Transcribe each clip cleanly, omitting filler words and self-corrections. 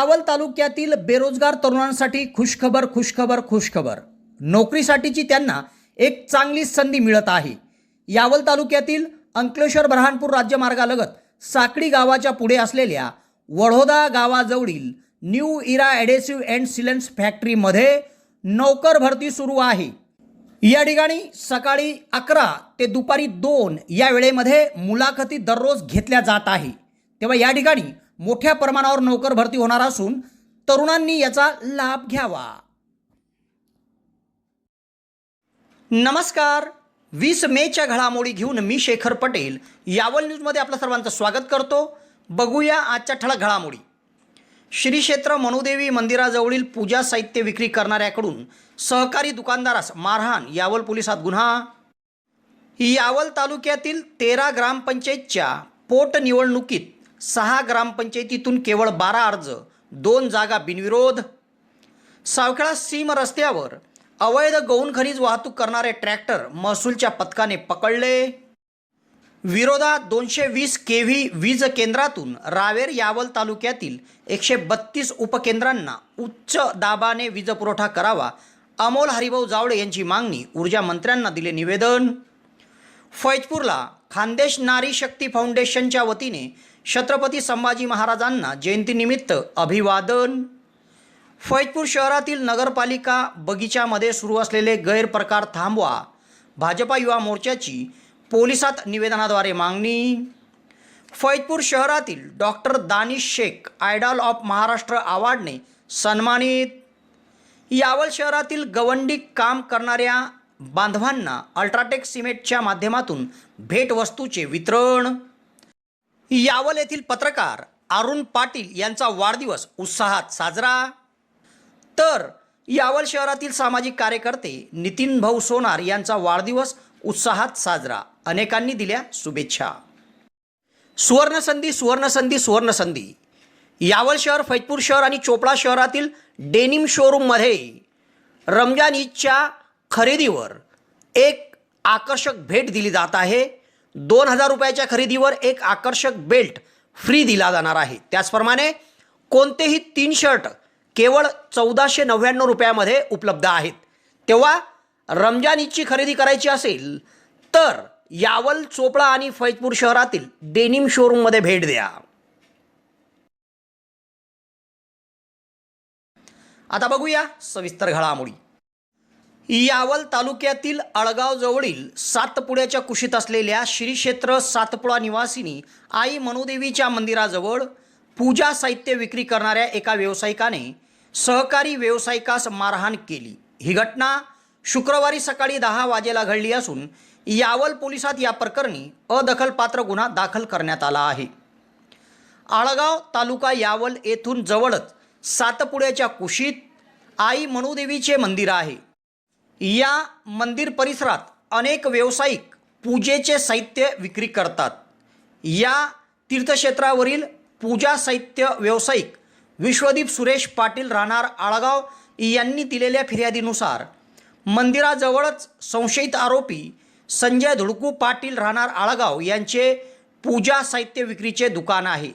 यावल तालुक्यातील बेरोजगार तरुणांसाठी खुशखबर खुशखबर खुशखबर. नोकरीसाठीची त्यांना एक चांगली संधी मिळत आहे. यावल तालुक्यातील अंकलेश्वर बऱ्हाणपूर राज्यमार्गालगत साकडी गावाच्या पुढे असलेल्या वडोदा गावाजवळील न्यू इरा ॲडेसिव्ह अँड सिलेंट्स फॅक्टरीमध्ये नोकर भरती सुरू आहे. या ठिकाणी सकाळी 11 ते दुपारी 2 या वेळेमध्ये मुलाखती दररोज घेतल्या जात आहे. तेव्हा या ठिकाणी मोठ्या प्रमाणावर नोकर भरती होणार असून तरुणांनी याचा लाभ घ्यावा. नमस्कार, 20 मेच्या घडामोडी घेऊन मी शेखर पटेल यावल न्यूजमध्ये आपलं सर्वांचं स्वागत करतो. बघूया आजच्या ठळक घडामोडी. श्री क्षेत्र मनुदेवी मंदिराजवळील पूजा साहित्य विक्री करणाऱ्याकडून सहकारी दुकानदारास मारहाण, यावल पोलिसात गुन्हा. यावल तालुक्यातील 13 ग्रामपंचायतच्या पोटनिवडणुकीत 6 ग्रामपंचायतीतून केवळ 12 अर्ज, 2 जागा बिनविरोध. सावखेडा सीम रस्त्यावर अवैध गौण खनिज वाहतूक करणारे ट्रॅक्टर महसूलच्या पथकाने पकडले. विरोधात 220 kV वीज केंद्रातून रावेर यावल तालुक्यातील 132 उपकेंद्रांना उच्च दाबाने वीज पुरवठा करावा, अमोल हरिभाऊ जावळे यांची मागणी. ऊर्जा मंत्र्यांना दिले निवेदन. फैजपूरला खानदेश नारी शक्ती फाउंडेशनच्या वतीने छत्रपती संभाजी महाराजांना जयंतीनिमित्त अभिवादन. फैजपूर शहरातील नगरपालिका बगीचामध्ये सुरू असलेले गैरप्रकार थांबवा, भाजपा युवा मोर्चाची पोलिसात निवेदनाद्वारे मागणी. फैजपूर शहरातील doctor Danish Shaikh idol of Maharashtra अवॉर्डने सन्मानित. यावल शहरातील गवंडी काम करणाऱ्या बांधवांना अल्ट्राटेक सिमेंटच्या माध्यमातून भेटवस्तूचे वितरण. यावल येथील पत्रकार अरुण पाटील यांचा वाढदिवस उत्साहात साजरा. तर यावल शहरातील सामाजिक कार्यकर्ते नितीन भाऊ सोनार यांचा वाढदिवस उत्साहात साजरा. अनेकांनी दिल्या शुभेच्छा. सुवर्णसंधी सुवर्णसंधी सुवर्णसंधी. यावल शहर, फैजपूर शहर आणि चोपडा शहरातील डेनिम शोरूममध्ये रमजान ईदच्या खरेदीवर एक आकर्षक भेट दिली जात आहे. 2000 रुपयाच्या खरेदीवर एक आकर्षक बेल्ट फ्री दिला जाणार आहे. त्याचप्रमाणे कोणतेही 3 शर्ट केवळ 1499 रुपयामध्ये उपलब्ध आहेत. तेव्हा रमजान ईदची खरेदी करायची असेल तर यावल, चोपडा आणि फैजपूर शहरातील डेनिम शोरूममध्ये भेट द्या. आता बघूया सविस्तर घडामोडी. यावल तालुक्यातील अळगाव जवळील सातपुड्याच्या कुशीत असलेल्या श्री क्षेत्र सातपुडा निवासिनी आई मनुदेवीच्या मंदिराजवळ पूजा साहित्य विक्री करणाऱ्या एका व्यावसायिकाने सहकारी व्यावसायिकास मारहाण केली. ही घटना शुक्रवारी सकाळी 10 वाजेला घडली असून यावल पोलिसात या प्रकरणी अदखलपात्र गुन्हा दाखल करण्यात आला आहे. आळगाव तालुका यावल येथून जवळच सातपुड्याच्या कुशीत आई मनुदेवीचे मंदिर आहे. या मंदिर परिसरात अनेक व्यावसायिक पूजेचे साहित्य विक्री करतात. या तीर्थक्षेत्रावरील पूजा साहित्य व्यावसायिक विश्वदीप सुरेश पाटील राहणार आळगाव यांनी दिलेल्या फिर्यादीनुसार मंदिराजवळच संशयित आरोपी संजय धुडकू पाटील राहणार आळगाव यांचे पूजा साहित्य विक्रीचे दुकान आहे.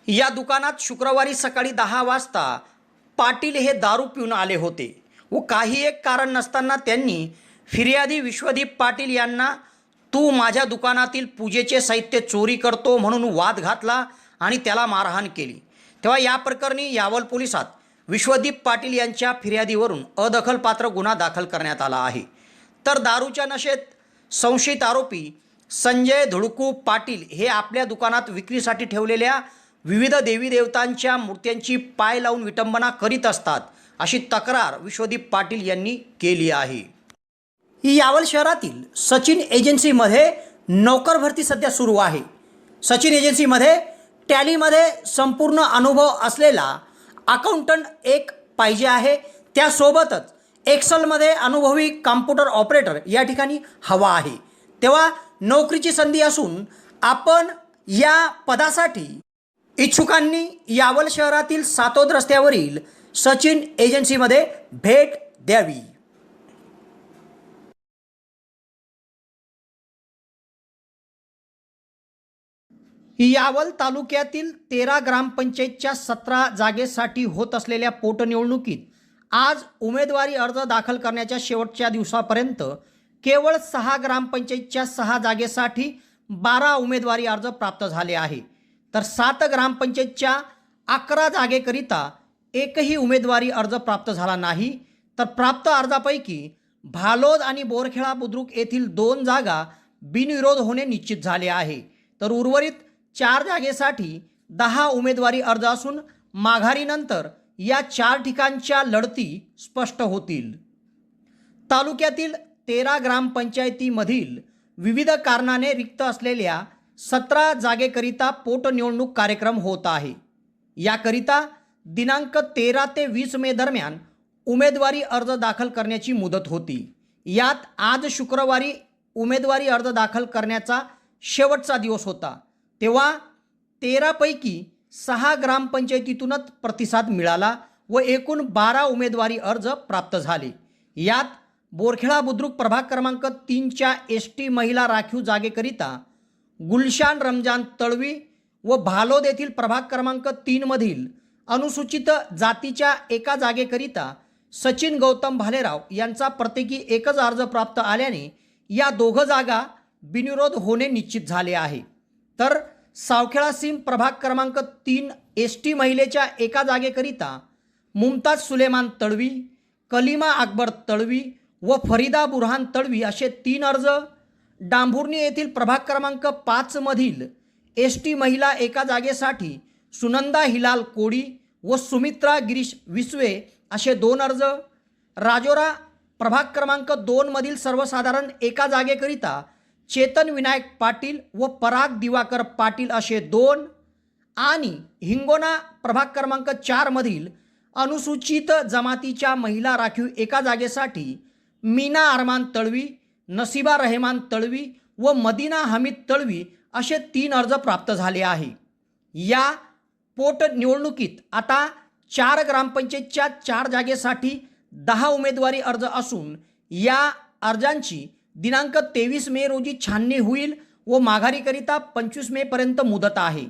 या दुकानात शुक्रवारी सकाळी 10 वाजता पाटील हे दारू पिऊन आले होते व काही एक कारण नसताना त्यांनी फिर्यादी विश्वदीप पाटील यांना तू माझ्या दुकानातील पूजेचे साहित्य चोरी करतो म्हणून वाद घातला आणि त्याला मारहाण केली. तेव्हा या प्रकरणी यावल पोलिसात विश्वदीप पाटील यांच्या फिर्यादीवरून अदखलपात्र गुन्हा दाखल करण्यात आला आहे. तर दारूच्या नशेत संशयित आरोपी संजय धुडकू पाटील हे आपल्या दुकानात विक्रीसाठी ठेवलेल्या विविध देवी देवतांच्या मूर्त्यांची पाय लावून विटंबना करीत असतात, अशी तक्रार विश्वदीप पाटील यांनी केली आहे. यावल शहरातील सचिन एजन्सीमध्ये नोकर भरती सध्या सुरू आहे. सचिन एजन्सीमध्ये टॅलीमध्ये संपूर्ण अनुभव असलेला अकाउंटंट एक पाहिजे आहे. त्यासोबतच एक्सेलमध्ये अनुभवी कॉम्प्युटर ऑपरेटर या ठिकाणी हवा आहे. तेव्हा नोकरीची संधी असून आपण या पदासाठी इच्छुकांनी यावल शहरातील सातोद रस्त्यावरील सचिन एजन्सीमध्ये भेट द्यावी. यावल तालुक्यातील 13 ग्रामपंचायतच्या 17 जागेसाठी होत असलेल्या पोटनिवडणुकीत आज उमेदवारी अर्ज दाखल करण्याच्या शेवटच्या दिवसापर्यंत केवळ 6 ग्रामपंचायतच्या 6 जागेसाठी 12 उमेदवारी अर्ज प्राप्त झाले आहे, तर 7 ग्रामपंचायतच्या 11 जागेकरिता एकही उमेदवारी अर्ज प्राप्त झाला नाही। तर प्राप्त अर्जापैकी भालोद आणि बोरखेडा बुद्रुक येथील 2 जागा बिनविरोध होणे निश्चित झाले आहे, तर उर्वरित 4 जागेसाठी 10 उमेदवारी अर्ज असून माघारीनंतर या 4 ठिकाणच्या लढती स्पष्ट होतील। तालुक्यातील 13 ग्रामपंचायतीमधील विविध कारणाने रिक्त असलेल्या 17 जागेकरिता पोटनिवडणूक कार्यक्रम होत आहे। याकरिता दिनांक 13 ते 20 मे दरम्यान उमेदवारी अर्ज दाखल करण्याची मुदत होती। यात आज शुक्रवारी उमेदवारी अर्ज दाखल करण्याचा शेवटचा दिवस होता, तेव्हा 13 पैकी 6 ग्रामपंचायतीतूनच प्रतिसाद मिळाला व एकूण 12 उमेदवारी अर्ज प्राप्त झाले। यात बोरखेडा बुद्रुक प्रभाग क्रमांक 3च्या एसटी महिला राखीव जागेकरिता गुलशान रमजान तळवी व भालोद येथील प्रभाग क्रमांक 3 मधील अनुसूचित जातीच्या एका जागेकरिता सचिन गौतम भालेराव यांचा प्रत्येकी एकच अर्ज प्राप्त आल्याने या 2 जागा बिनविरोध होणे निश्चित झाले आहे। तर सावखेडा सीम प्रभाग क्रमांक 3 एसटी महिलेच्या एका जागेकरिता मुमताज सुलेमान तळवी, कलिमा अकबर तळवी व फरीदा बुरहान तळवी असे 3 अर्ज, डांभुर्णी येथील प्रभाग क्रमांक 5 मधील एसटी महिला एका जागेसाठी सुनंदा हिलाल कोडी व सुमित्रा गिरीश विसवे असे 2 अर्ज, राजोरा प्रभाग क्रमांक 2 मधील सर्वसाधारण एका जागेकरिता चेतन विनायक पाटील व पराग दिवाकर पाटील असे 2 आणि हिंगोना प्रभाग क्रमांक 4 मधील अनुसूचित जमातीच्या महिला राखीव एका जागेसाठी मीना अरमान तळवी, नसीबा रहमान तळवी व मदीना हमीद तळवी असे 3 अर्ज प्राप्त झाले आहे। या पोटनिवडणुकीत आता 4 ग्रामपंचायतच्या 4 जागेसाठी 10 उमेदवारी अर्ज असून या अर्जांची दिनांक 23 मे रोजी छाननी होईल व माघारीकरिता 25 मे पर्यंत मुदत आहे।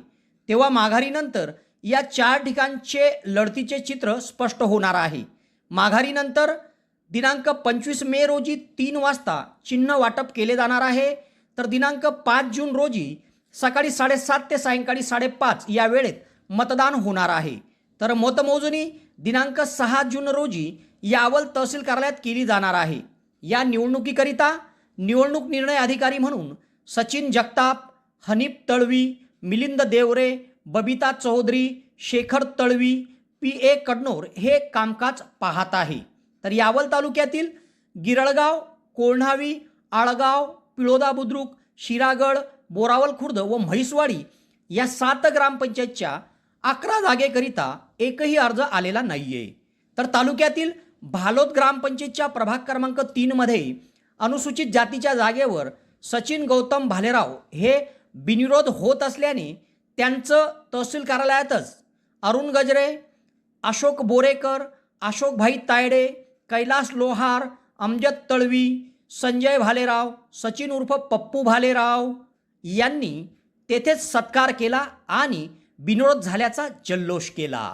तेव्हा माघारीनंतर या 4 ठिकाणचे लढतीचे चित्र स्पष्ट होणार आहे। माघारीनंतर दिनांक 25 मे रोजी 3 वाजता चिन्ह वाटप केले जाणार आहे, तर दिनांक 5 जून रोजी सकाळी 7:30 ते सायंकाळी 5:30 या वेळेत मतदान होणार आहे। तर मतमोजणी दिनांक 6 जून रोजी यावल तहसील कार्यालयात केली जाणार आहे। या निवडणुकीकरिता निवडणूक निर्णय अधिकारी म्हणून सचिन जगताप, हनीफ तळवी, मिलिंद देवरे, बबिता चौधरी, शेखर तळवी, PA कडनोर हे कामकाज पाहत आहे। तर यावल तालुक्यातील गिरळगाव, कोल्हावी, आळगाव, पिळोदा बुद्रुक, शिरागड, बोरावल खुर्द व म्हैसवाडी या 7 ग्रामपंचायतच्या 11 जागेकरिता एकही अर्ज आलेला नाहीये। तर तालुक्यातील भालोद ग्रामपंचायतच्या प्रभाग क्रमांक 3 मध्ये अनुसूचित जातीच्या जागेवर सचिन गौतम भालेराव हे बिनविरोध होत असल्याने त्यांचं तहसील कार्यालयातच अरुण गजरे, अशोक बोरेकर, अशोकभाई तायडे, कैलास लोहार, अमजद तळवी, संजय भालेराव, सचिन उर्फ पप्पू भालेराव यांनी तेथेच सत्कार केला आणि बिनविरोध झाल्याचा जल्लोष केला।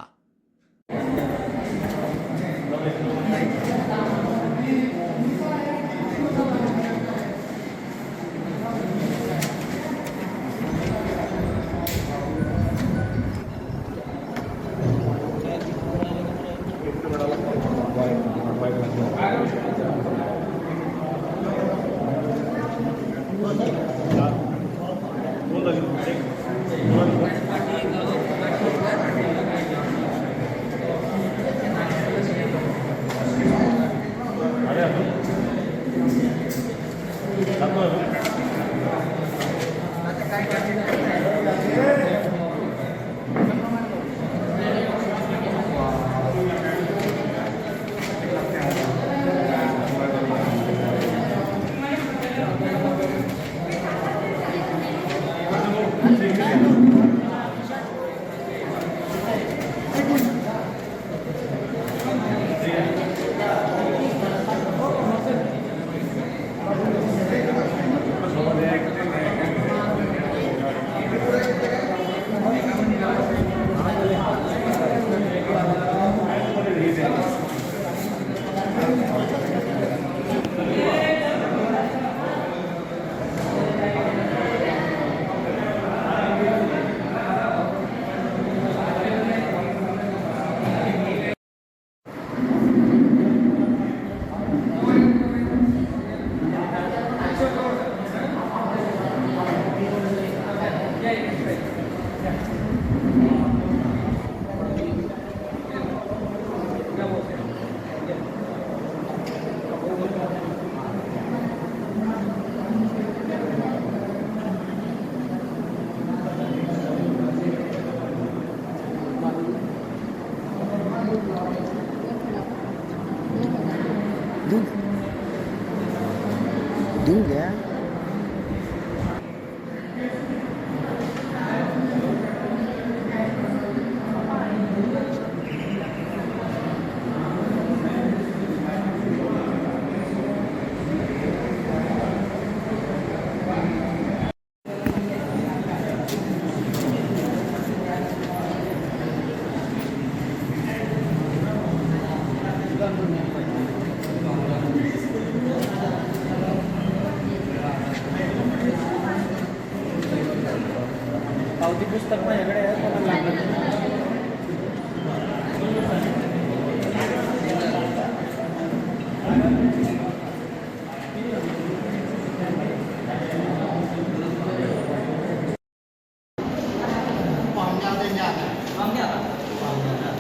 पावती पुस्तक माझ्याकडे आहे, कोणाला लागलं तर.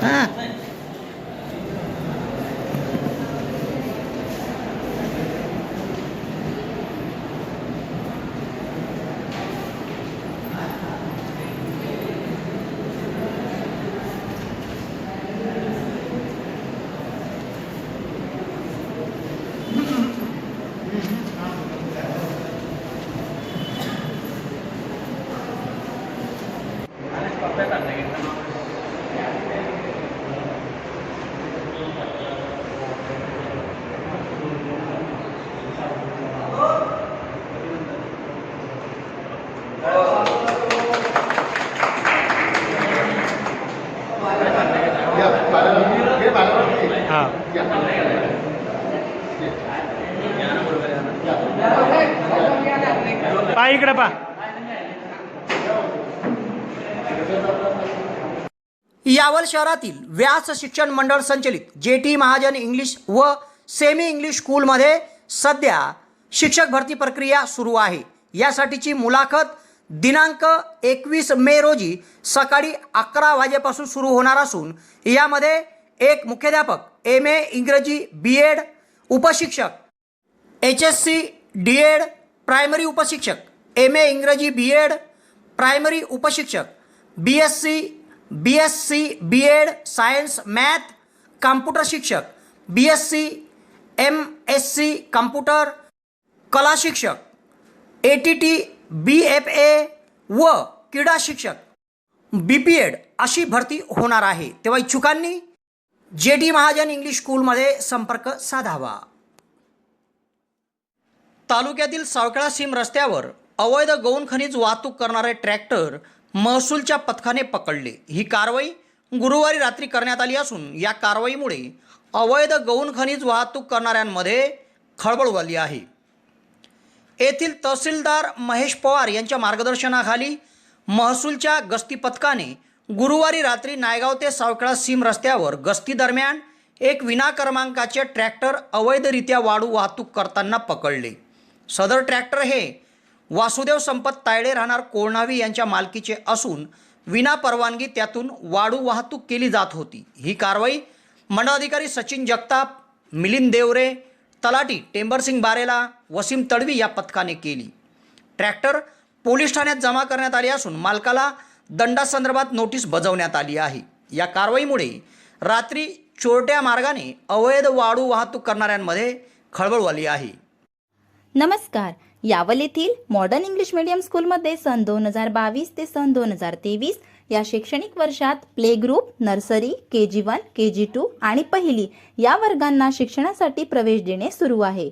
हां हां पा इकडे पा. यावल शहरातील व्यास शिक्षण मंडळ संचलित JT महाजन इंग्लिश व सेमी इंग्लिश स्कूलमध्ये सध्या शिक्षक भरती प्रक्रिया सुरू आहे. यासाठीची मुलाखत दिनांक 21 मे रोजी सकाळी 11 वाजेपासून सुरू होणार असून यामध्ये एक मुख्याध्यापक, MA इंग्रजी BEd उपशिक्षक, HSC DEd प्रायमरी उपशिक्षक, MA इंग्रजी BEd प्रायमरी उपशिक्षक, BSc BEd science math computer शिक्षक, BSc MSc कॉम्प्युटर कला शिक्षक, ATT BFA व क्रीडा शिक्षक BPEd अशी भरती होणार आहे. तेव्हा इच्छुकांनी JT महाजन इंग्लिश स्कूलमध्ये संपर्क साधावा. तालुक्यातील सावखेडा सीम रस्त्यावर अवैध गौण खनिज वाहतूक करणारे ट्रॅक्टर महसूलच्या पथकाने पकडले. ही कारवाई गुरुवारी रात्री करण्यात आली असून या कारवाईमुळे अवैध गौण खनिज वाहतूक करणाऱ्यांमध्ये खळबळ उडाली आहे. येथील तहसीलदार महेश पवार यांच्या मार्गदर्शनाखाली महसूलच्या गस्ती पथकाने गुरुवारी रात्री नायगाव ते सावखेडा सीम रस्त्यावर गस्ती दरम्यान एक विना क्रमांकाचे ट्रॅक्टर अवैधरित्या वाळू वाहतूक करताना पकडले. सदर ट्रॅक्टर हे वासुदेव संपत तायडे राहणार कोळणावी यांच्या मालकीचे असून विना परवानगी त्यातून वाळू वाहतूक केली जात होती. ही कारवाई मंडळाधिकारी सचिन जगताप, मिलिंद देवरे, तलाठी टेंबरसिंग बारेला, वसीम तडवी या पथकाने केली. ट्रॅक्टर पोलीस ठाण्यात जमा करण्यात आले असून मालकाला दंडासंदर्भात नोटीस बजावण्यात आली आहे. या कारवाईमुळे रात्री चोरट्या मार्गाने अवैध वाळू वाहतूक करणाऱ्यांमध्ये खळबळ उडाली आहे. नमस्कार. यावल येथील मॉडर्न इंग्लिश मीडियम स्कूलमध्ये सन 2022 ते सन 2023 या शैक्षणिक वर्षात play group, nursery, KG1, KG2 आणि पहिली या वर्गांना शिक्षणासाठी प्रवेश देणे सुरू आहे.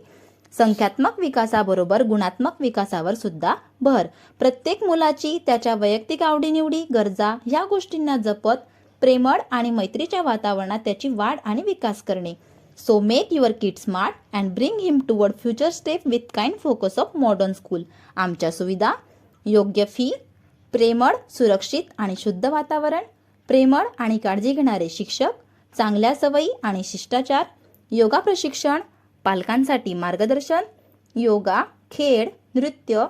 संख्यात्मक विकासाबरोबर गुणात्मक विकासावर सुद्धा भर. प्रत्येक मुलाची त्याच्या वैयक्तिक आवडीनिवडी, गरजा ह्या गोष्टींना जपत प्रेमळ आणि मैत्रीच्या वातावरणात त्याची वाढ आणि विकास करणे. So make your kid smart and bring him toward future step with kind focus of modern school. आमच्या सुविधा: योग्य फी, प्रेमळ, सुरक्षित आणि शुद्ध वातावरण, प्रेमळ आणि काळजी घेणारे शिक्षक, चांगल्या सवयी आणि शिष्टाचार, योगा प्रशिक्षण, पालकांसाठी मार्गदर्शन, योगा, खेळ, नृत्य,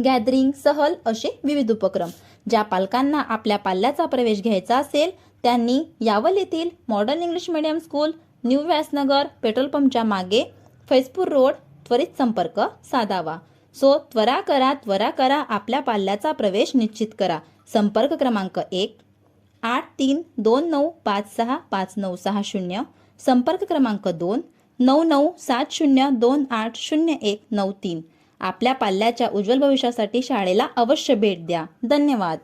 गॅदरिंग, सहल असे विविध उपक्रम. ज्या पालकांना आपल्या पाल्याचा प्रवेश घ्यायचा असेल त्यांनी यावल येथील modern English medium school, new Vyasnagar, petrol पंपच्या मागे, फैजपूर रोड त्वरित संपर्क साधावा. सो त्वरा करा, आपल्या पाल्याचा प्रवेश निश्चित करा. संपर्क क्रमांक 1 8329565960. संपर्क क्रमांक 2 9970280193. आपल्या पाल्याच्या उज्ज्वल भविष्यासाठी शाळेला अवश्य भेट द्या. धन्यवाद.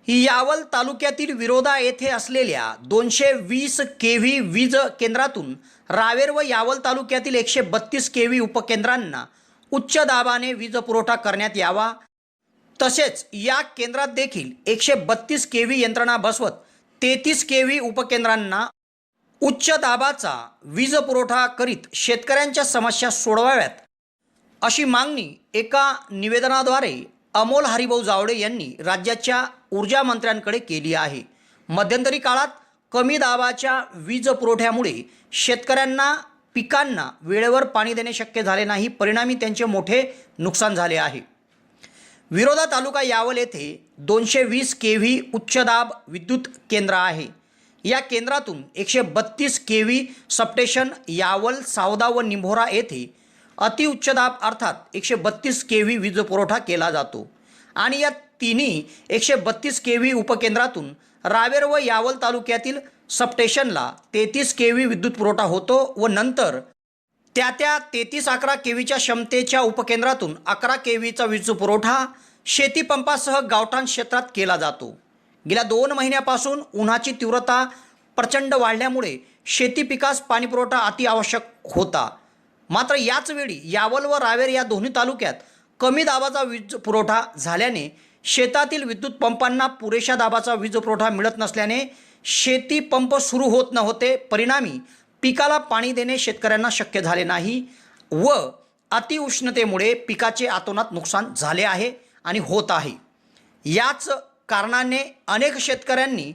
यावल तालुक्यातील विरोधा येथे असलेल्या 220 kV वीज केंद्रातून रावेर व यावल तालुक्यातील 132 kV उपकेंद्रांना उच्च दाबाने वीज पुरवठा करण्यात यावा. तसेच या केंद्रात देखील 132 kV यंत्रणा बसवत 33 kV उपकेंद्रांना उच्च दाबाचा वीज पुरवठा करीत शेतकऱ्यांच्या समस्या सोडवाव्यात अशी मागणी एका निवेदनाद्वारे अमोल हरिभाऊ जावळे यांनी राज्याच्या ऊर्जा मंत्र्यांकडे केली आहे. मध्यंतरी काळात कमी दाबाच्या वीज पुरवठ्यामुळे शेतकऱ्यांना पिकांना वेळेवर पाणी देणे शक्य झाले नाही. परिणामी त्यांचे मोठे नुकसान झाले आहे. विरोधा तालुका यावल येथे 220 केव्ही उच्चदाब विद्युत केंद्र आहे. या केंद्रातून 132 केव्ही सबस्टेशन यावल, सावदा व निंभोरा येथे अतिउच्चदाब अर्थात 132 केव्ही वीज पुरवठा केला जातो आणि या तिन्ही 132 केव्ही उपकेंद्रातून रावेर व यावल तालुक्यातील सबस्टेशनला 33 केव्ही विद्युत पुरवठा होतो व नंतर त्या 33-11 केव्हीच्या क्षमतेच्या उपकेंद्रातून 11 केव्हीचा वीज पुरवठा शेतीपंपासह गावठाण क्षेत्रात केला जातो. गेल्या 2 महिन्यापासून उन्हाची तीव्रता प्रचंड वाढल्यामुळे शेती पिकास पाणीपुरवठा अति आवश्यक होता. मात्र याच वेळी यावल व रावेर या दोन्ही तालुक्यात कमी दाबाचा वीज पुरवठा झाल्याने शेतातील विद्युत पंपांना पुरेशा दाबाचा वीज पुरवठा मिळत नसल्याने शेती पंप सुरू होत नव्हते. परिणामी पिकाला पाणी देणे शेतकऱ्यांना शक्य झाले नाही व अतिउष्णतेमुळे पिकाचे अतोनात नुकसान झाले आहे आणि होत आहे. याच कारणाने अनेक शेतकऱ्यांनी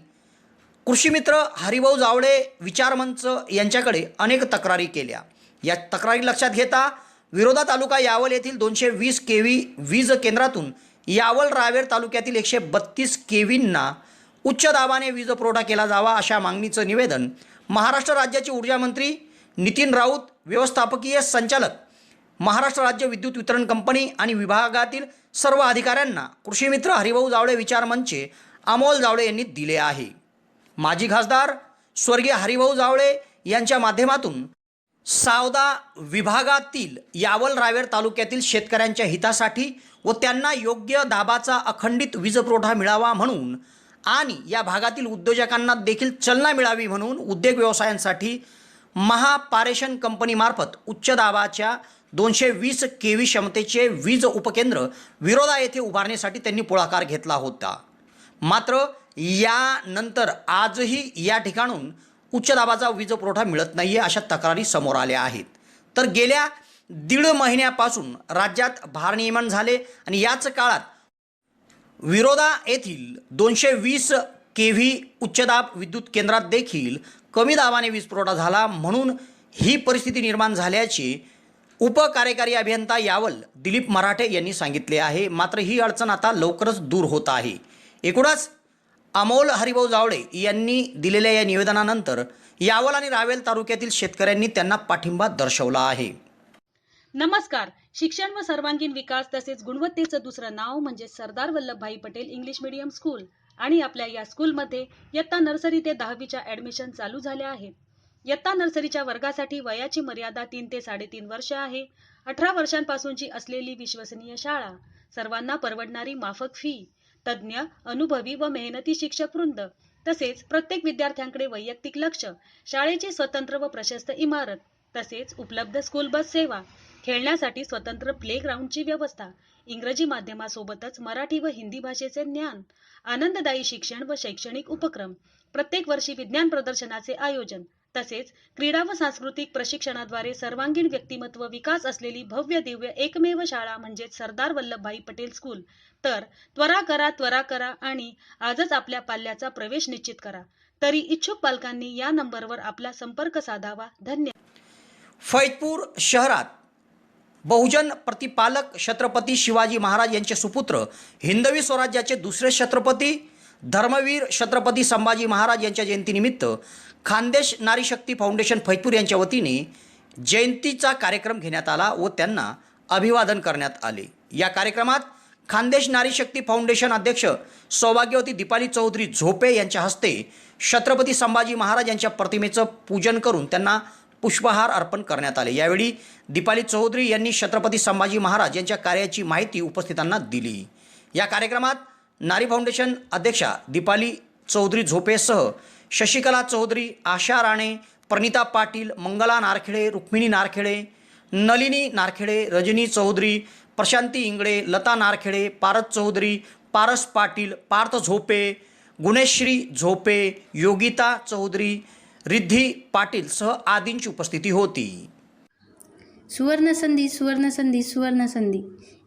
कृषीमित्र हरिभाऊ जावळे विचारमंच यांच्याकडे अनेक तक्रारी केल्या. या तक्रारी लक्षात घेता विरोधा तालुका यावल येथील 220 केव्ही वीज केंद्रातून यावल रावेर तालुक्यातील 132 केव्हींना उच्च दाबाने वीज पुरवठा केला जावा अशा मागणीचं निवेदन महाराष्ट्र राज्याचे ऊर्जा मंत्री नितीन राऊत, व्यवस्थापकीय संचालक महाराष्ट्र राज्य विद्युत वितरण कंपनी आणि विभागातील सर्व अधिकाऱ्यांना कृषीमित्र हरिभाऊ जावळे विचारमंचचे अमोल जावळे यांनी दिले आहे. माजी खासदार स्वर्गीय हरिभाऊ जावळे यांच्या माध्यमातून सावदा विभागातील यावल रावेर तालुक्यातील शेतकऱ्यांच्या हितासाठी व त्यांना योग्य दाबाचा अखंडित वीज पुरवठा मिळावा म्हणून आणि या भागातील उद्योजकांना देखील चालना मिळावी म्हणून उद्योग व्यवसायांसाठी महापारेषण कंपनीमार्फत उच्च दाबाच्या 220 केव्ही क्षमतेचे वीज उपकेंद्र विरोधा येथे उभारण्यासाठी त्यांनी पुढाकार घेतला होता. मात्र यानंतर आजही या ठिकाणून उच्च दाबाचा वीज पुरवठा मिळत नाही आहे अशा तक्रारी समोर आल्या आहेत. तर गेल्या 1.5 महिन्यापासून राज्यात भारनियमन झाले आणि याच काळात विरोधा येथील 220 केव्ही उच्चदाब विद्युत केंद्रात देखील कमी दाबाने वीज पुरवठा झाला म्हणून ही परिस्थिती निर्माण झाल्याचे उपकार्यकारी अभियंता यावल दिलीप मराठे यांनी सांगितले आहे. मात्र ही अडचण आता लवकरच दूर होत आहे. एकूणच अमोल हरिभाऊ जावळे यांनी दिलेल्या या निवेदनानंतर यावल आणि रावेर तालुक्यातील शेतकऱ्यांनी त्यांना पाठिंबा दर्शवला आहे. नमस्कार. शिक्षण व सर्वांगीण विकास तसेच गुणवत्तेचं दुसरं नाव म्हणजे Sardar Vallabhbhai Patel English medium school आणि आपल्या या स्कूलमध्ये इयत्ता नर्सरी ते 10वीच्या ॲडमिशन चालू झाल्या आहेत. इयत्ता नर्सरीच्या वर्गासाठी वयाची मर्यादा 3 ते 3.5 वर्ष आहे. 18 वर्षांपासूनची असलेली विश्वसनीय शाळा, सर्वांना परवडणारी माफक फी, तज्ज्ञ, अनुभवी व मेहनती शिक्षक वृंद तसेच प्रत्येक विद्यार्थ्यांकडे वैयक्तिक लक्ष, शाळेची स्वतंत्र व प्रशस्त इमारत तसेच उपलब्ध स्कूल बस सेवा, खेळण्यासाठी स्वतंत्र प्ले ग्राउंडची व्यवस्था, इंग्रजी माध्यमासोबतच मराठी व हिंदी भाषेचे ज्ञान, आनंददायी शिक्षण व शैक्षणिक उपक्रम, प्रत्येक वर्षी विज्ञान प्रदर्शनाचे आयोजन तसेच क्रीडा व सांस्कृतिक प्रशिक्षणाद्वारे सर्वांगीण व्यक्तिमत्व विकास असलेली भव्य दिव्य एकमेव शाळा म्हणजे सरदार वल्लभभाई पटेल स्कूल. तर त्वरा करा आणि आजच आपल्या पाल्याचा प्रवेश निश्चित करा. तरी इच्छुक पालकांनी या नंबरवर आपला संपर्क साधावा. धन्यवाद. फैजपूर शहरात बहुजन प्रतिपालक छत्रपती शिवाजी महाराज यांचे सुपुत्र हिंदवी स्वराज्याचे दुसरे छत्रपती धर्मवीर छत्रपती संभाजी महाराज यांच्या जयंतीनिमित्त खानदेश नारी शक्ती फाउंडेशन फैजपूर यांच्या वतीने जयंतीचा कार्यक्रम घेण्यात आला व त्यांना अभिवादन करण्यात आले. या कार्यक्रमात खानदेश नारी शक्ती फाउंडेशन अध्यक्ष सौभाग्यवती दीपाली चौधरी झोपे यांच्या हस्ते छत्रपती संभाजी महाराज यांच्या प्रतिमेचं पूजन करून त्यांना पुष्पहार अर्पण करण्यात आले. यावेळी दीपाली चौधरी यांनी छत्रपती संभाजी महाराज यांच्या कार्याची माहिती उपस्थितांना दिली. या कार्यक्रमात नारी फाउंडेशन अध्यक्षा दीपाली चौधरी झोपेसह शशिकला चौधरी, आशा राणे, प्रणिता पाटील, मंगला नारखेडे, रुक्मिणी नारखेडे, नलिनी नारखेडे, रजनी चौधरी, प्रशांती इंगळे, लता नारखेडे, पारस चौधरी, पारस पाटील, पार्थ झोपे, गुणेश्री झोपे, योगिता चौधरी, रिद्धी पाटील सह आदींची उपस्थिती होती. सुवर्णसंधी सुवर्णसंधी सुवर्णसंधी.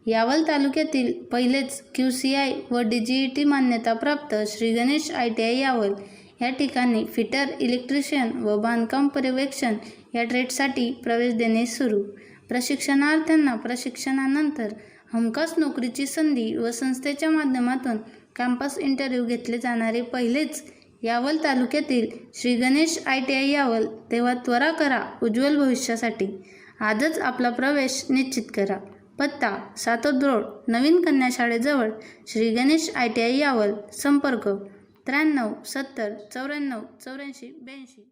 यावल तालुक्यातील पहिलेच QCI व DGET मान्यताप्राप्त श्री गणेश ITI यावल या ठिकाणी फिटर, इलेक्ट्रिशियन व बांधकाम पर्यवेक्षण या ट्रेडसाठी प्रवेश देणे सुरू. प्रशिक्षणार्थ्यांना प्रशिक्षणानंतर हमखास नोकरीची संधी व संस्थेच्या माध्यमातून कॅम्पस इंटरव्ह्यू घेतले जाणारे पहिलेच यावल तालुक्यातील श्री गणेश ITI यावल. तेव्हा त्वरा करा उज्ज्वल भविष्यासाठी. आजच आपला प्रवेश निश्चित करा. पत्ता सातोद रोड, नवीन कन्या शाळेजवळ, श्री गणेश ITI यावल. संपर्क 93 70 94 84 82.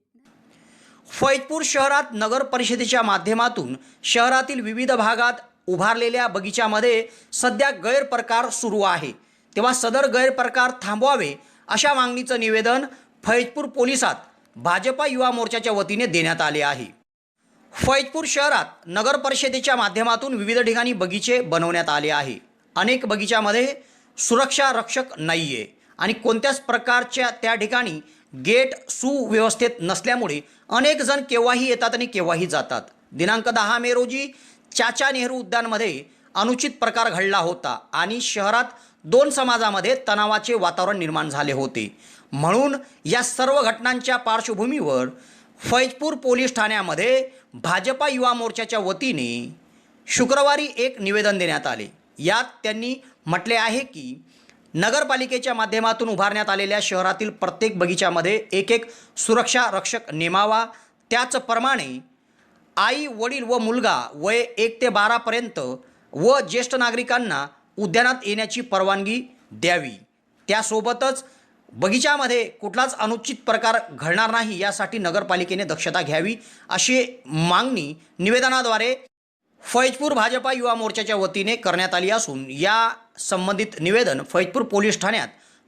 फैजपूर शहरात नगर परिषदेच्या माध्यमातून शहरातील विविध भागात उभारलेल्या बगीच्यामध्ये सध्या गैरप्रकार सुरू आहे. तेव्हा सदर गैरप्रकार थांबवावे अशा मागणीचं निवेदन फैजपूर पोलिसात भाजपा युवा मोर्चाच्या वतीने देण्यात आले आहे. फैजपूर शहरात नगर परिषदेच्या माध्यमातून विविध ठिकाणी बगीचे बनवण्यात आले आहे. अनेक बगीच्यामध्ये सुरक्षा रक्षक नाही आहे आणि कोणत्याच प्रकारच्या त्या ठिकाणी गेट सुव्यवस्थित नसल्यामुळे अनेक जण केव्हाही येतात आणि केव्हाही जातात. दिनांक 10 मे रोजी चाचा नेहरू उद्यानमध्ये अनुचित प्रकार घडला होता आणि शहरात 2 समाजामध्ये तणावाचे वातावरण निर्माण झाले होते. म्हणून या सर्व घटनांच्या पार्श्वभूमीवर फैजपूर पोलीस ठाण्यामध्ये भाजपा युवा मोर्चाच्या वतीने शुक्रवारी एक निवेदन देण्यात आले. यात त्यांनी म्हटले आहे की नगरपालिकेच्या माध्यमातून उभारण्यात आलेल्या शहरातील प्रत्येक बगीच्यामध्ये एक सुरक्षा रक्षक नेमावा. त्याचप्रमाणे आई, वडील व मुलगा वय 1 ते 12 पर्यंत व ज्येष्ठ नागरिकांना उद्यानात येण्याची परवानगी द्यावी. त्यासोबतच बगीच्यामध्ये कुठलाच अनुचित प्रकार घडणार नाही यासाठी नगरपालिकेने दक्षता घ्यावी अशी मागणी निवेदनाद्वारे फैजपूर भाजपा युवा मोर्चाच्या वतीने करण्यात आली असून या संबंधित निवेदन फैजपूर पोलीस ठाण्यात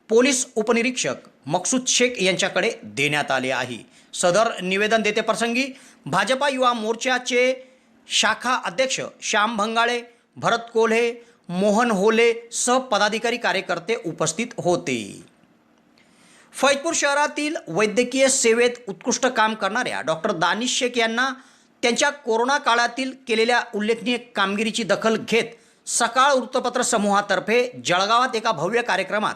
पोलीस उपनिरीक्षक मकसूद शेख यांच्याकडे देण्यात आले आहे. सदर निवेदन देतेप्रसंगी भाजपा युवा मोर्चाचे शाखा अध्यक्ष श्याम भंगाळे, भरत कोल्हे, मोहन होले सह पदाधिकारी कार्यकर्ते उपस्थित होते. फैजपूर शहरातील वैद्यकीय सेवेत उत्कृष्ट काम करणाऱ्या डॉक्टर दानिश शेख यांना त्यांच्या कोरोना काळातील केलेल्या उल्लेखनीय कामगिरीची दखल घेत सकाळ वृत्तपत्र समूहातर्फे जळगावात एका भव्य कार्यक्रमात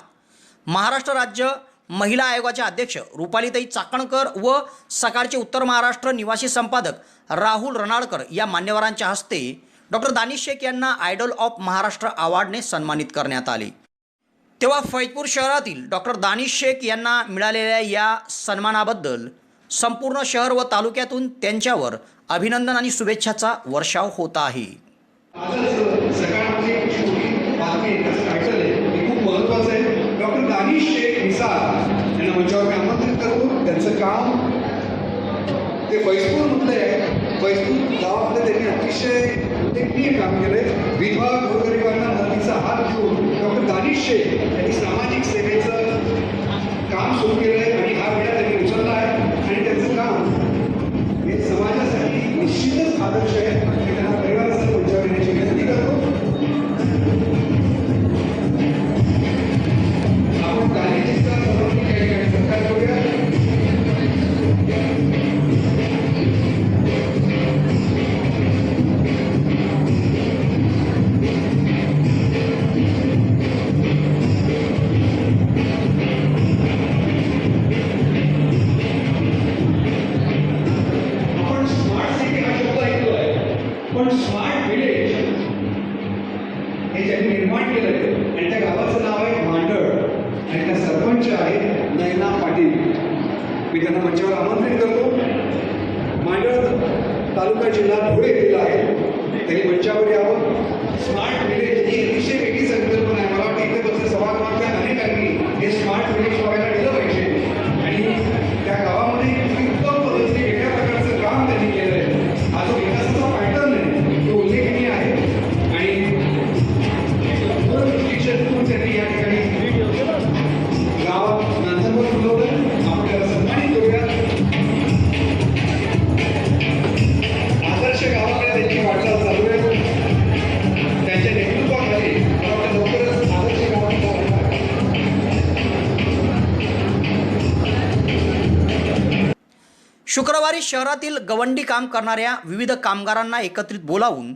महाराष्ट्र राज्य महिला आयोगाच्या अध्यक्ष रुपालीताई चाकणकर व सकाळचे उत्तर महाराष्ट्र निवासी संपादक राहुल रनाळकर या मान्यवरांच्या हस्ते डॉक्टर दानिश शेख यांना आयडॉल ऑफ महाराष्ट्र अवॉर्डने सन्मानित करण्यात आले. तेव्हा फैजपूर शहरातील डॉक्टर दानिश शेख यांना मिळालेल्या या सन्मानाबद्दल संपूर्ण शहर व तालुक्यातून त्यांच्यावर अभिनंदन आणि शुभेच्छाचा वर्षाव होत आहे. सकाळमध्ये एक छोटी बातमी त्याचं टायटल आहे हे खूप महत्त्वाचं आहे. डॉक्टर दानिश शेख निसार यांना मंचावर मी आमंत्रित करतो. त्यांचं काम ते फैजपूरमधलं आहे. फैजपूर गावामध्ये त्यांनी अतिशय उल्लेखनीय काम केलं आहे. विधवा गोरगरिबांना मदतीचा हात घेऊन डॉक्टर दानिश शेख यांनी सामाजिक सेवेचं काम सुरू केलं आहे आणि हा वेळा त्यांनी उचलला आहे आणि त्यांचं काम हे समाजासाठी निश्चितच आदर्श आहे. आणि त्यांना परिवारासह मंचावर येण्याची विनंती करतो. आपण दानिशजीचा सर्वांनी काही सत्कार करूया. पण स्मार्ट विलेज हे ज्यांनी निर्माण केलं आहे आणि त्या गावाचं नाव आहे मांडळ आणि त्या सरपंच आहेत नयना पाटील. मी त्यांना मंचावर आमंत्रित करतो. मांडळ तालुका जिल्हा धुळे येथील आहे. त्यांनी मंचावर यावं. स्मार्ट विलेज ही अतिशय वेगळी संकल्पना आहे. मला वाटतं इथे बसले सभागृहातल्या अनेकांनी हे स्मार्ट विलेज बघायला गेलं पाहिजे आणि त्या गावामध्ये इतकी उत्तम पद्धतीने वेगळ्या प्रकारचं काम त्यांनी केलं आहे. हा जो विकासाचा पॅटर्न आहे तो उल्लेखनीय आहे आणि दूरदृष्टीतून त्यांनी या ठिकाणी गावात नांदनवर फुलवलं. आपण त्याला सन्मानित करूया. आदर्श गावाकडे त्यांची वाटचाल चालू आहे. बुधवारी शहरातील गवंडी काम करणाऱ्या विविध कामगारांना एकत्रित बोलावून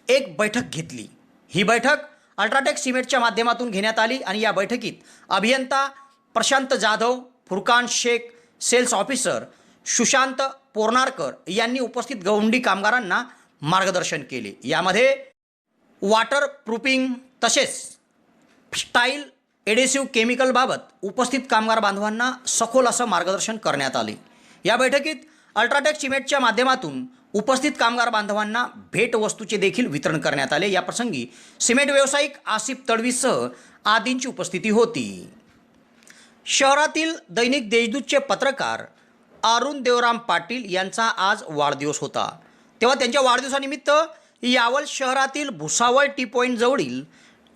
एक बैठक घेतली. ही बैठक अल्ट्राटेक सिमेंटच्या माध्यमातून घेण्यात आली आणि या बैठकीत अभियंता प्रशांत जाधव, फुरकान शेख, सेल्स ऑफिसर सुशांत पोरनारकर यांनी उपस्थित गवंडी कामगारांना मार्गदर्शन केले. यामध्ये वॉटर प्रूफिंग तसेच स्टाईल एडेसिव्ह केमिकलबाबत उपस्थित कामगार बांधवांना सखोल असं मार्गदर्शन करण्यात आले. या बैठकीत अल्ट्राटेक सिमेंटच्या माध्यमातून उपस्थित कामगार बांधवांना भेटवस्तूचे देखील वितरण करण्यात आले. या प्रसंगी सिमेंट व्यावसायिक आसिफ तडवीसह आदींची उपस्थिती होती. शहरातील दैनिक देशदूतचे पत्रकार अरुण देवराम पाटील यांचा आज वाढदिवस होता. तेव्हा त्यांच्या वाढदिवसानिमित्त यावल शहरातील भुसावळ टी पॉईंट जवळील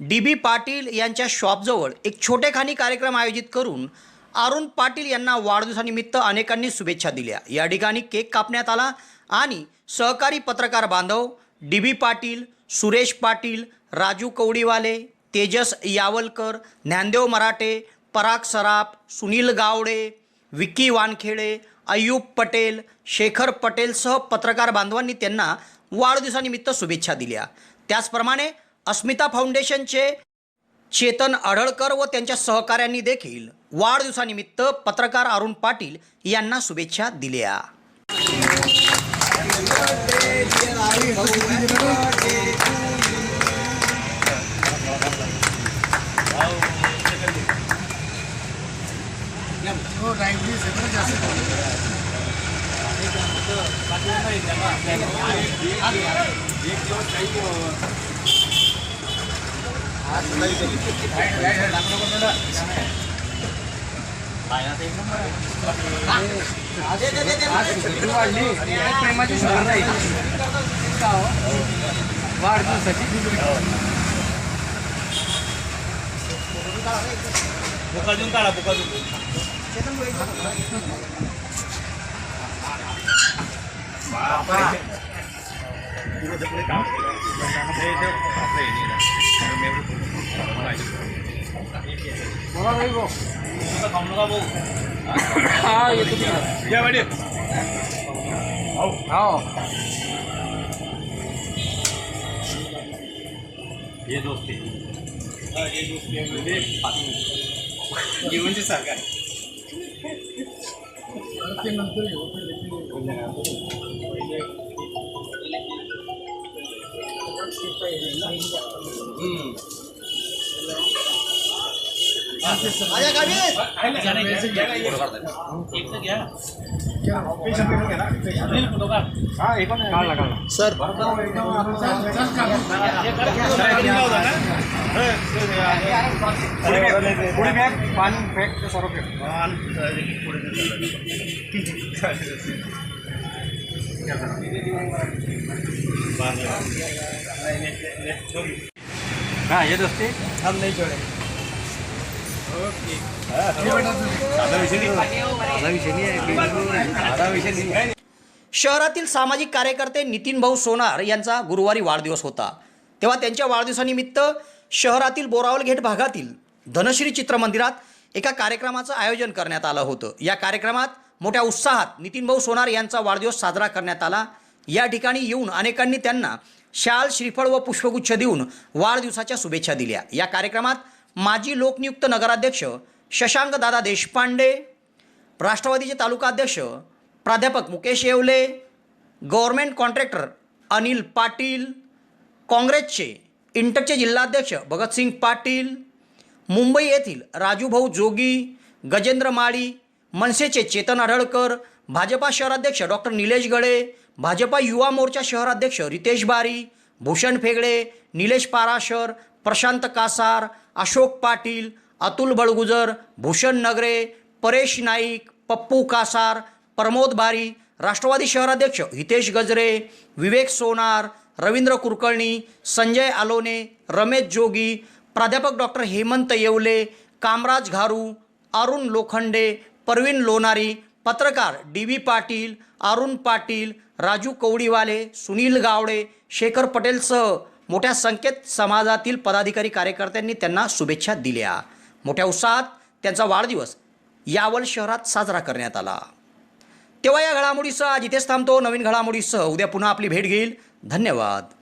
DB पाटील यांच्या शॉपजवळ एक छोटेखानी कार्यक्रम आयोजित करून अरुण पाटील यांना वाढदिवसानिमित्त अनेकांनी शुभेच्छा दिल्या. या ठिकाणी केक कापण्यात आला आणि सहकारी पत्रकार बांधव DB पाटील, सुरेश पाटील, राजू कवडीवाले, तेजस यावलकर, ज्ञानदेव मराठे, पराग सराफ, सुनील गावडे, विक्की वानखेडे, अय्यूब पटेल, शेखर पटेलसह पत्रकार बांधवांनी त्यांना वाढदिवसानिमित्त शुभेच्छा दिल्या. त्याचप्रमाणे अस्मिता फाउंडेशनचे चेतन अढळकर व त्यांच्या सहकाऱ्यांनी देखील वाढदिवसानिमित्त पत्रकार अरुण पाटील यांना शुभेच्छा दिल्या. हाँ ये दोस्ती हम नहीं छोड़े. शहरातील सामाजिक कार्यकर्ते नितीन भाऊ सोनार यांचा गुरुवारी वाढदिवस होता. तेव्हा त्यांच्या वाढदिवसानिमित्त शहरातील बोरावल गेट भागातील धनश्री चित्रमंदिरात एका कार्यक्रमाचं आयोजन करण्यात आलं होतं. या कार्यक्रमात मोठ्या उत्साहात नितीन भाऊ सोनार यांचा वाढदिवस साजरा करण्यात आला. या ठिकाणी येऊन अनेकांनी त्यांना शाल, श्रीफळ व पुष्पगुच्छ देऊन वाढदिवसाच्या शुभेच्छा दिल्या. या कार्यक्रमात माजी लोकनियुक्त नगराध्यक्ष शशांक दादा देशपांडे, राष्ट्रवादीचे तालुका अध्यक्ष प्राध्यापक मुकेश येवले, गव्हर्नमेंट कॉन्ट्रॅक्टर अनिल पाटील, काँग्रेसचे इंटकचे जिल्हाध्यक्ष भगतसिंग पाटील, मुंबई येथील राजूभाऊ जोगी, गजेंद्र माळी, मनसेचे चेतन अढळकर, भाजपा शहराध्यक्ष डॉक्टर निलेश गळे, भाजपा युवा मोर्चा शहराध्यक्ष रितेश बारी, भूषण फेगडे, निलेश पाराशर, प्रशांत कासार, अशोक पाटील, अतुल बळगुजर, भूषण नगरे, परेश नाईक, पप्पू कासार, प्रमोद बारी, राष्ट्रवादी शहराध्यक्ष हितेश गजरे, विवेक सोनार, रवींद्र कुलकर्णी, संजय आलोने, रमेश जोगी, प्राध्यापक डॉक्टर हेमंत येवले, कामराज घारू, अरुण लोखंडे, परवीन लोणारी, पत्रकार DB पाटील, अरुण पाटील, राजू कवडीवाले, सुनील गावडे, शेखर पटेलसह मोठ्या संख्येत समाजातील पदाधिकारी कार्यकर्त्यांनी त्यांना शुभेच्छा दिल्या. मोठ्या उत्साहात त्यांचा वाढदिवस यावल शहरात साजरा करण्यात आला. तेव्हा या घडामोडीसह आज इथेच थांबतो. नवीन घडामोडीसह उद्या पुन्हा आपली भेट घेईल. धन्यवाद.